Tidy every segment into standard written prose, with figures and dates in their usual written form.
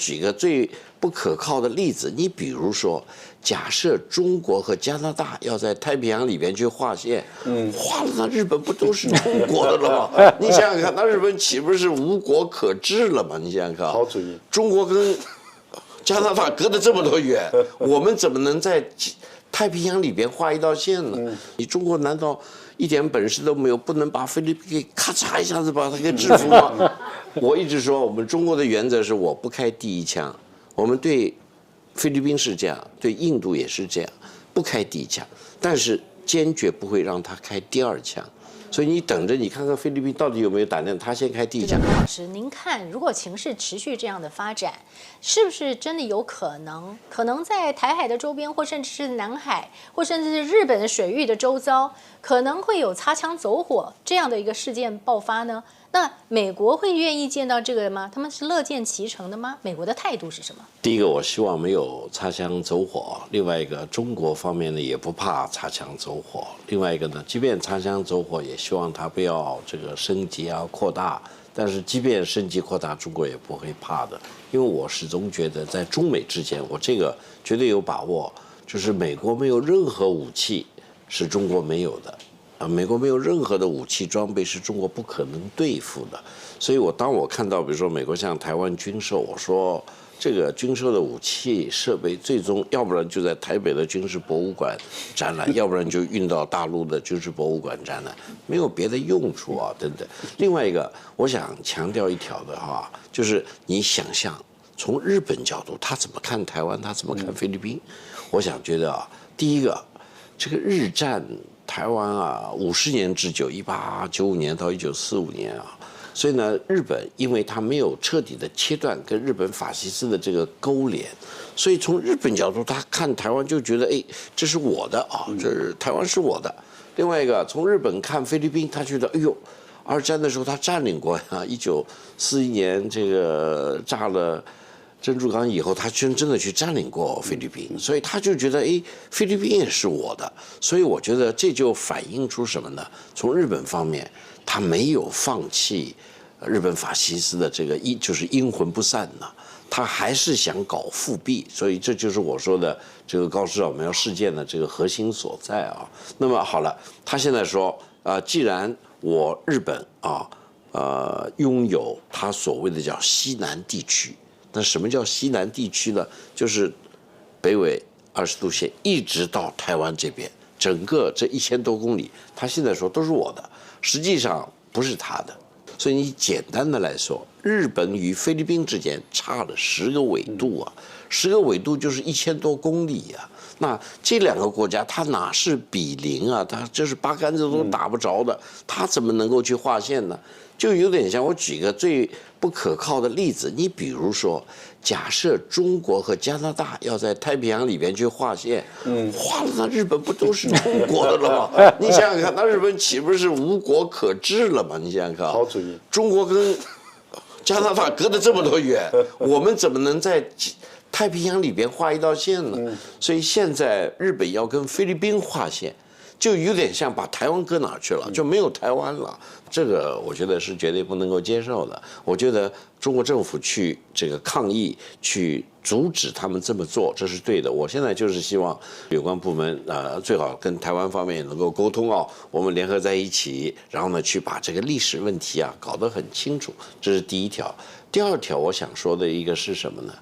举个最不可靠的例子，你比如说，假设中国和加拿大要在太平洋里边去划线，划了那日本不都是中国的了吗？你想想看，那日本岂不是无国可治了吗？你想想看，好主意。中国跟加拿大隔得这么多远，我们怎么能在太平洋里边画一道线呢？你中国难道一点本事都没有，不能把菲律宾给咔嚓一下子把它给制服吗？我一直说，我们中国的原则是我不开第一枪，我们对菲律宾是这样，对印度也是这样，不开第一枪，但是坚决不会让他开第二枪。所以你等着，你看看菲律宾到底有没有胆量，他先开第一枪。潘老师，您看，如果情势持续这样的发展，是不是真的有可能在台海的周边，或甚至是南海，或甚至是日本的水域的周遭，可能会有擦枪走火这样的一个事件爆发呢？那美国会愿意见到这个吗？他们是乐见其成的吗？美国的态度是什么？第一个，我希望没有擦枪走火；另外一个，中国方面呢也不怕擦枪走火；另外一个呢，即便擦枪走火，也希望它不要这个升级啊扩大。但是即便升级扩大，中国也不会怕的，因为我始终觉得在中美之间，我这个绝对有把握，就是美国没有任何武器是中国没有的。美国没有任何的武器装备是中国不可能对付的，所以当我看到比如说美国向台湾军售，我说这个军售的武器设备最终要不然就在台北的军事博物馆展览，要不然就运到大陆的军事博物馆展览，没有别的用处啊，等等。另外一个，我想强调一条的哈，就是你想象从日本角度，他怎么看台湾，他怎么看菲律宾？我想觉得啊，第一个，这个日战。台湾啊，50年之久，1895年到1945年啊，所以呢，日本因为它没有彻底的切断跟日本法西斯的这个勾连，所以从日本角度，他看台湾就觉得，哎，这是我的啊，这是台湾是我的。另外一个，从日本看菲律宾，他觉得，哎呦，二战的时候他占领过呀，1941年这个炸了。珍珠港以后，他真的去占领过菲律宾，所以他就觉得，哎，菲律宾也是我的，所以我觉得这就反映出什么呢？从日本方面，他没有放弃日本法西斯的这个就是阴魂不散呐，他还是想搞复辟，所以这就是我说的这个高市早苗事件的这个核心所在啊。那么好了，他现在说，既然我日本拥有他所谓的叫西南地区。那什么叫西南地区呢？就是北纬20度线一直到台湾这边，整个这1000多公里，他现在说都是我的，实际上不是他的。所以你简单的来说，日本与菲律宾之间差了10个纬度啊，10个纬度就是1000多公里啊。那这2个国家，它哪是比邻啊？它这是八竿子都打不着的，它怎么能够去划线呢？就有点像我举个最不可靠的例子，你比如说，假设中国和加拿大要在太平洋里边去划线，划了那日本不都是中国的了吗？你想想看，那日本岂不是无国可治了吗？你想想看，好主意。中国跟加拿大隔得这么多远，我们怎么能在太平洋里边画一道线呢？所以现在日本要跟菲律宾划线，就有点像把台湾搁哪去了，就没有台湾了。这个我觉得是绝对不能够接受的。我觉得中国政府去这个抗议，去阻止他们这么做，这是对的。我现在就是希望有关部门最好跟台湾方面能够沟通啊，我们联合在一起，然后呢去把这个历史问题啊搞得很清楚。这是第一条。第二条我想说的一个是什么呢？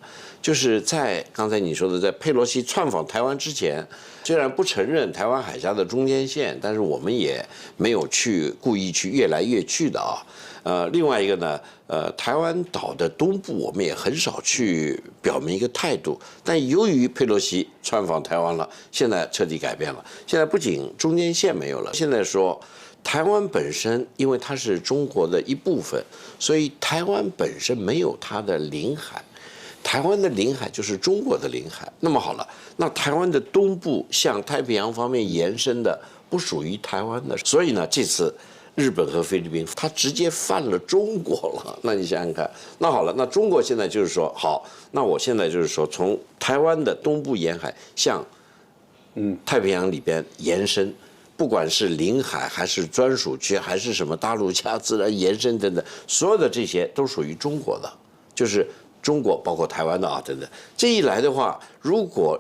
就是在刚才你说的，在佩洛西窜访台湾之前，虽然不承认台湾海峡的中间线，但是我们也没有故意去越来越去的啊。另外一个呢，台湾岛的东部我们也很少去表明一个态度，但由于佩洛西窜访台湾了，现在彻底改变了。现在不仅中间线没有了，现在说台湾本身因为它是中国的一部分，所以台湾本身没有它的领海。台湾的领海就是中国的领海。那么好了，那台湾的东部向太平洋方面延伸的不属于台湾的，所以呢，这次日本和菲律宾他直接犯了中国了。那你想想看，那好了，那中国现在就是说，好，那我现在就是说，从台湾的东部沿海向太平洋里边延伸。不管是领海还是专属区，还是什么大陆加自然延伸等等，所有的这些都属于中国的，就是中国包括台湾的啊等等。这一来的话，如果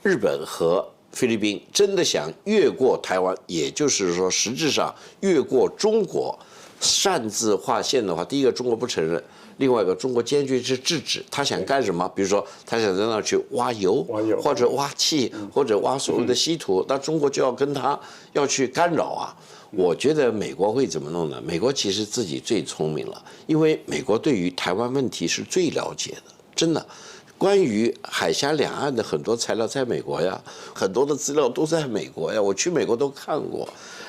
日本和菲律宾真的想越过台湾，也就是说实质上越过中国，擅自划线的话，第一个中国不承认，另外一个中国坚决是制止。他想干什么？比如说他想在那儿去挖油，或者挖气，或者挖所谓的稀土，那中国就要跟他要去干扰啊。我觉得美国会怎么弄呢？美国其实自己最聪明了，因为美国对于台湾问题是最了解的，真的。关于海峡两岸的很多材料在美国呀，很多的资料都在美国呀，我去美国都看过。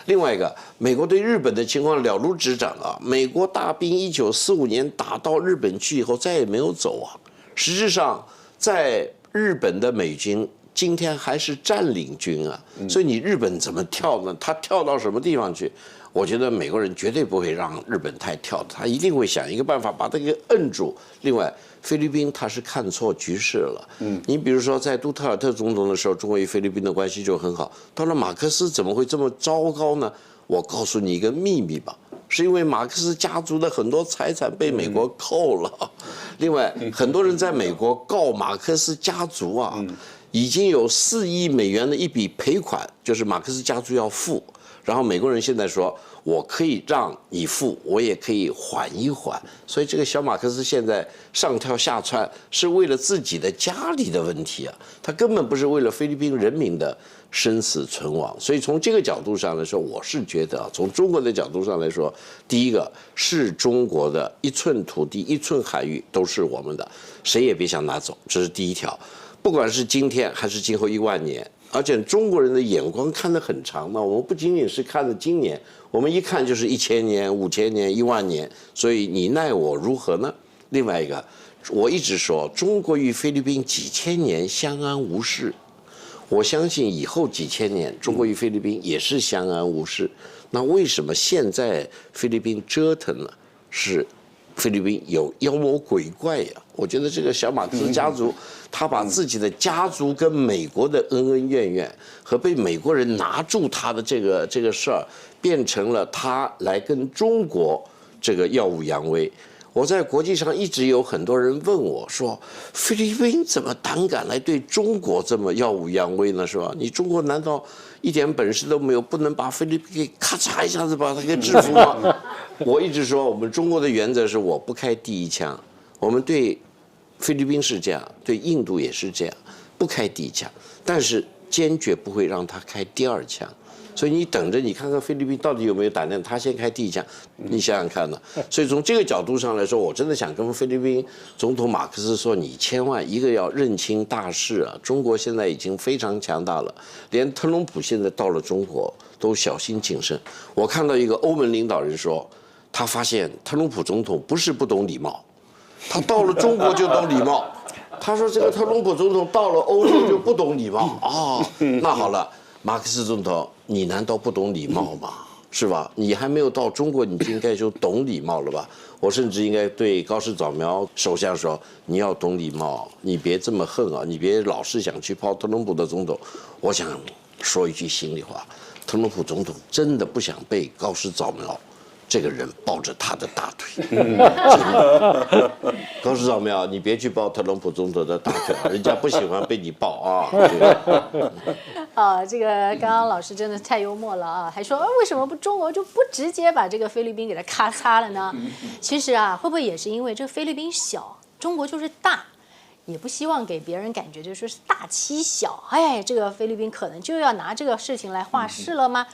另外一个，美国对日本的情况了如指掌啊。美国大兵1945年打到日本去以后，再也没有走啊。实质上，在日本的美军今天还是占领军啊，所以你日本怎么跳呢？他跳到什么地方去？我觉得美国人绝对不会让日本太跳，他一定会想一个办法把它给摁住。另外，菲律宾他是看错局势了。你比如说在杜特尔特总统的时候，中国与菲律宾的关系就很好。到了马克思怎么会这么糟糕呢？我告诉你一个秘密吧，是因为马克思家族的很多财产被美国扣了。另外，很多人在美国告马克思家族啊，已经有4亿美元的一笔赔款，就是马克思家族要付。然后美国人现在说，我可以让你付，我也可以缓一缓。所以这个小马克思现在上跳下窜，是为了自己的家里的问题啊，他根本不是为了菲律宾人民的生死存亡。所以从这个角度上来说，我是觉得，从中国的角度上来说，第一个是中国的1寸土地、1寸海域都是我们的，谁也别想拿走，这是第一条。不管是今天还是今后1万年。而且中国人的眼光看得很长嘛，我们不仅仅是看着今年，我们一看就是1000年、5000年、1万年，所以你奈我如何呢？另外一个，我一直说中国与菲律宾几千年相安无事，我相信以后几千年中国与菲律宾也是相安无事。那为什么现在菲律宾折腾呢？是菲律宾有妖魔鬼怪呀！我觉得这个小马克思家族，他把自己的家族跟美国的恩恩怨怨和被美国人拿住他的这个事儿，变成了他来跟中国这个耀武扬威。我在国际上一直有很多人问我说，菲律宾怎么胆敢来对中国这么耀武扬威呢？是吧？你中国难道一点本事都没有，不能把菲律宾给咔嚓一下子把它给制服吗？我一直说，我们中国的原则是我不开第一枪，我们对菲律宾是这样，对印度也是这样，不开第一枪，但是坚决不会让他开第二枪。所以你等着，你看看菲律宾到底有没有胆量，他先开第一枪，你想想看呢？所以从这个角度上来说，我真的想跟菲律宾总统马克思说，你千万一个要认清大势啊！中国现在已经非常强大了，连特朗普现在到了中国都小心谨慎。我看到一个欧盟领导人说，他发现特朗普总统不是不懂礼貌，他到了中国就懂礼貌。他说这个特朗普总统到了欧洲就不懂礼貌啊。那好了。马克思总统，你难道不懂礼貌吗？是吧？你还没有到中国，你就应该就懂礼貌了吧？我甚至应该对高市早苗首相说，你要懂礼貌，你别这么横啊，你别老是想去泡特朗普的总统。我想说一句心里话，特朗普总统真的不想被高市早苗这个人抱着他的大腿。真的，高市早苗，你别去抱特朗普总统的大腿，人家不喜欢被你抱啊。这个刚刚老师真的太幽默了啊，还说为什么中国就不直接把这个菲律宾给它咔嚓了呢？其实啊，会不会也是因为这个菲律宾小，中国就是大，也不希望给别人感觉就是大欺小，哎，这个菲律宾可能就要拿这个事情来话事了吗？